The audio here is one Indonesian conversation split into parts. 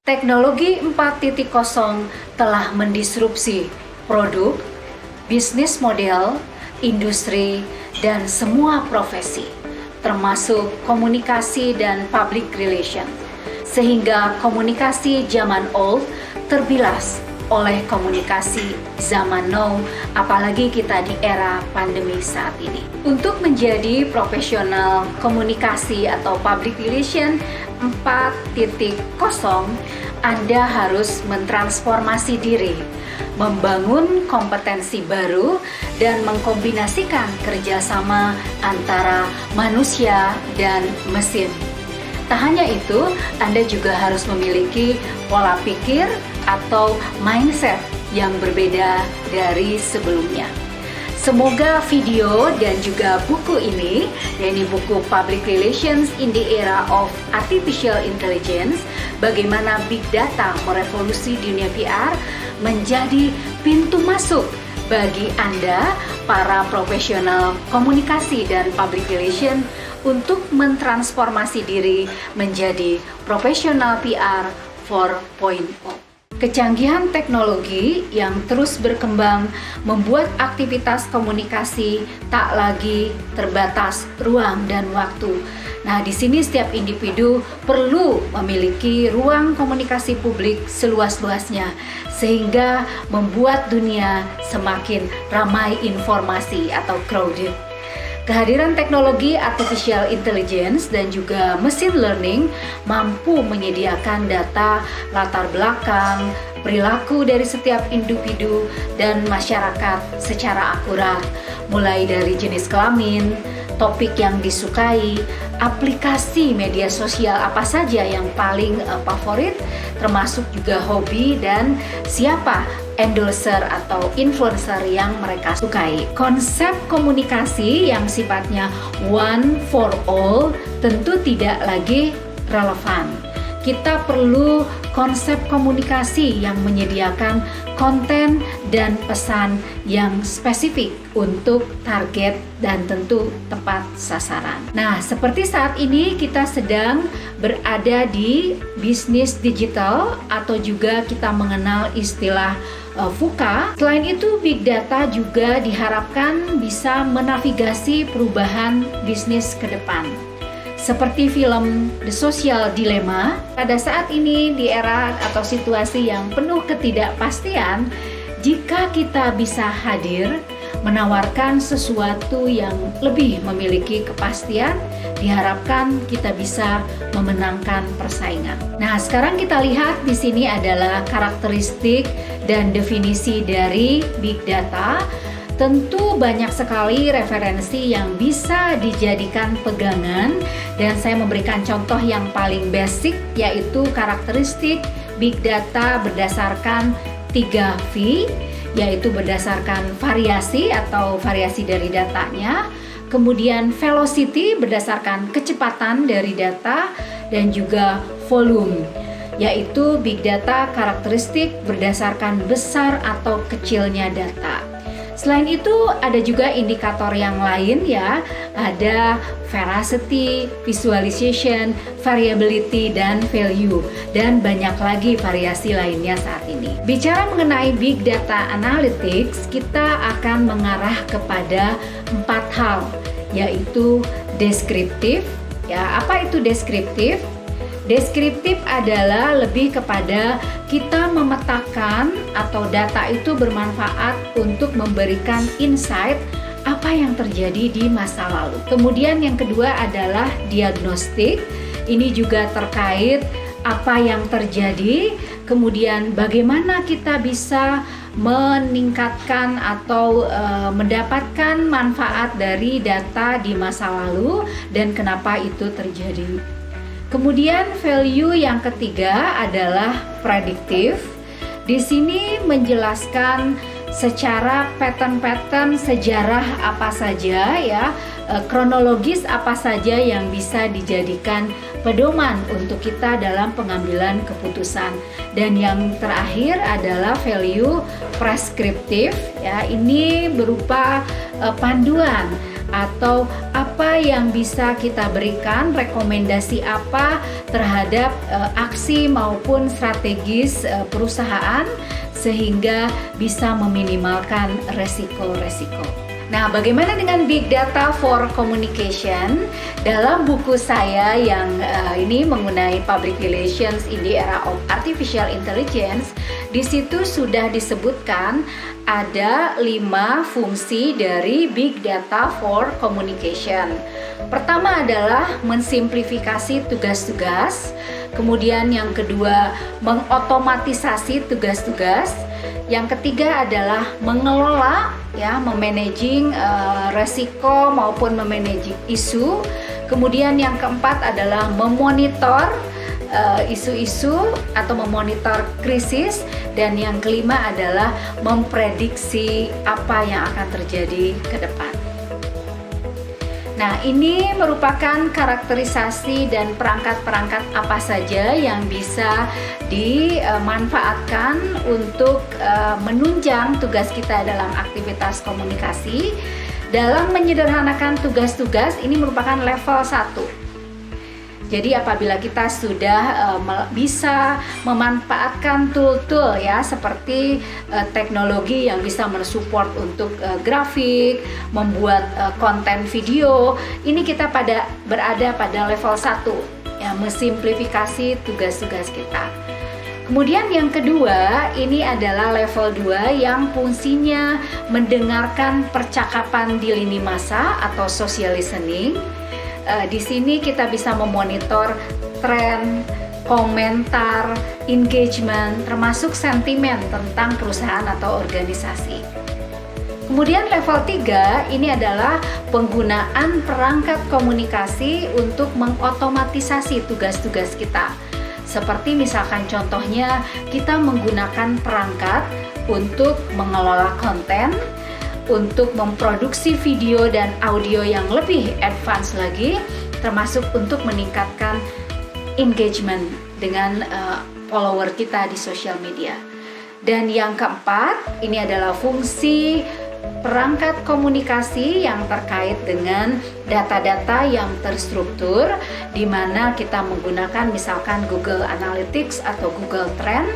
Teknologi 4.0 telah mendisrupsi produk, bisnis model, industri, dan semua profesi, termasuk komunikasi dan public relation, sehingga komunikasi zaman old terbilas oleh komunikasi zaman now, apalagi kita di era pandemi saat ini. Untuk menjadi profesional komunikasi atau public relation 4.0, Anda harus mentransformasi diri, membangun kompetensi baru, dan mengkombinasikan kerjasama antara manusia dan mesin. Tak hanya itu, Anda juga harus memiliki pola pikir atau mindset yang berbeda dari sebelumnya. Semoga video dan juga buku ini, yakni buku Public Relations in the Era of Artificial Intelligence, bagaimana Big Data merevolusi dunia PR, menjadi pintu masuk bagi Anda, para profesional komunikasi dan public relation, untuk mentransformasi diri menjadi profesional PR 4.0. Kecanggihan teknologi yang terus berkembang membuat aktivitas komunikasi tak lagi terbatas ruang dan waktu. Nah, di sini setiap individu perlu memiliki ruang komunikasi publik seluas-luasnya, sehingga membuat dunia semakin ramai informasi atau crowded. Kehadiran teknologi artificial intelligence dan juga machine learning mampu menyediakan data latar belakang, perilaku dari setiap individu dan masyarakat secara akurat, mulai dari jenis kelamin, topik yang disukai, aplikasi media sosial apa saja yang paling favorit, termasuk juga hobi dan siapa endorser atau influencer yang mereka sukai. Konsep komunikasi yang sifatnya one for all tentu tidak lagi relevan. Kita perlu konsep komunikasi yang menyediakan konten dan pesan yang spesifik untuk target dan tentu tepat sasaran. Nah, seperti saat ini kita sedang berada di bisnis digital atau juga kita mengenal istilah VUCA. Selain itu, Big Data juga diharapkan bisa menavigasi perubahan bisnis ke depan. Seperti film The Social Dilemma, pada saat ini di era atau situasi yang penuh ketidakpastian, jika kita bisa hadir, menawarkan sesuatu yang lebih memiliki kepastian, diharapkan kita bisa memenangkan persaingan. Nah, sekarang kita lihat di sini adalah karakteristik dan definisi dari Big Data. Tentu banyak sekali referensi yang bisa dijadikan pegangan, dan saya memberikan contoh yang paling basic, yaitu karakteristik Big Data berdasarkan 3V, yaitu berdasarkan variasi atau variasi dari datanya, kemudian velocity berdasarkan kecepatan dari data, dan juga volume, yaitu Big Data karakteristik berdasarkan besar atau kecilnya data. Selain itu ada juga indikator yang lain ya, ada veracity, visualization, variability, dan value, dan banyak lagi variasi lainnya saat ini. Bicara mengenai Big Data Analytics, kita akan mengarah kepada 4 hal, yaitu deskriptif. Ya, apa itu deskriptif? Deskriptif adalah lebih kepada kita memetakan atau data itu bermanfaat untuk memberikan insight apa yang terjadi di masa lalu. Kemudian yang kedua adalah diagnostik. Ini juga terkait apa yang terjadi, kemudian bagaimana kita bisa meningkatkan atau mendapatkan manfaat dari data di masa lalu dan kenapa itu terjadi. Kemudian value yang ketiga adalah prediktif. Di sini menjelaskan secara pattern-pattern sejarah apa saja ya, kronologis apa saja yang bisa dijadikan pedoman untuk kita dalam pengambilan keputusan. Dan yang terakhir adalah value preskriptif ya, ini berupa panduan atau apa yang bisa kita berikan, rekomendasi apa terhadap aksi maupun strategis perusahaan sehingga bisa meminimalkan resiko-resiko. Nah, bagaimana dengan Big Data for Communication? Dalam buku saya yang ini mengenai Public Relations in the Era of Artificial Intelligence, di situ sudah disebutkan ada 5 fungsi dari Big Data for Communication. Pertama adalah mensimplifikasi tugas-tugas, kemudian yang kedua mengotomatisasi tugas-tugas, yang ketiga adalah mengelola, memanaging resiko maupun memanaging isu. Kemudian yang keempat adalah memonitor isu-isu atau memonitor krisis, dan yang kelima adalah memprediksi apa yang akan terjadi ke depan. Nah, ini merupakan karakterisasi dan perangkat-perangkat apa saja yang bisa dimanfaatkan untuk menunjang tugas kita dalam aktivitas komunikasi. Dalam menyederhanakan tugas-tugas, ini merupakan level 1. Jadi apabila kita sudah bisa memanfaatkan tool-tool seperti teknologi yang bisa mensupport untuk grafik, membuat konten video, ini kita berada pada level 1, mensimplifikasi tugas-tugas kita. Kemudian yang kedua, ini adalah level 2 yang fungsinya mendengarkan percakapan di lini massa atau social listening. Di sini kita bisa memonitor tren, komentar, engagement, termasuk sentimen tentang perusahaan atau organisasi. Kemudian level 3 ini adalah penggunaan perangkat komunikasi untuk mengotomatisasi tugas-tugas kita. Seperti misalkan contohnya kita menggunakan perangkat untuk mengelola konten, untuk memproduksi video dan audio yang lebih advance lagi, termasuk untuk meningkatkan engagement dengan follower kita di sosial media. Dan yang keempat, ini adalah fungsi perangkat komunikasi yang terkait dengan data-data yang terstruktur, di mana kita menggunakan misalkan Google Analytics atau Google Trend.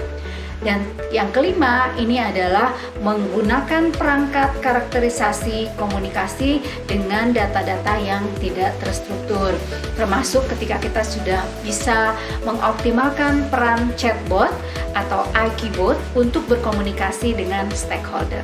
Dan yang kelima, ini adalah menggunakan perangkat karakterisasi komunikasi dengan data-data yang tidak terstruktur, termasuk ketika kita sudah bisa mengoptimalkan peran chatbot atau IQ bot untuk berkomunikasi dengan stakeholder.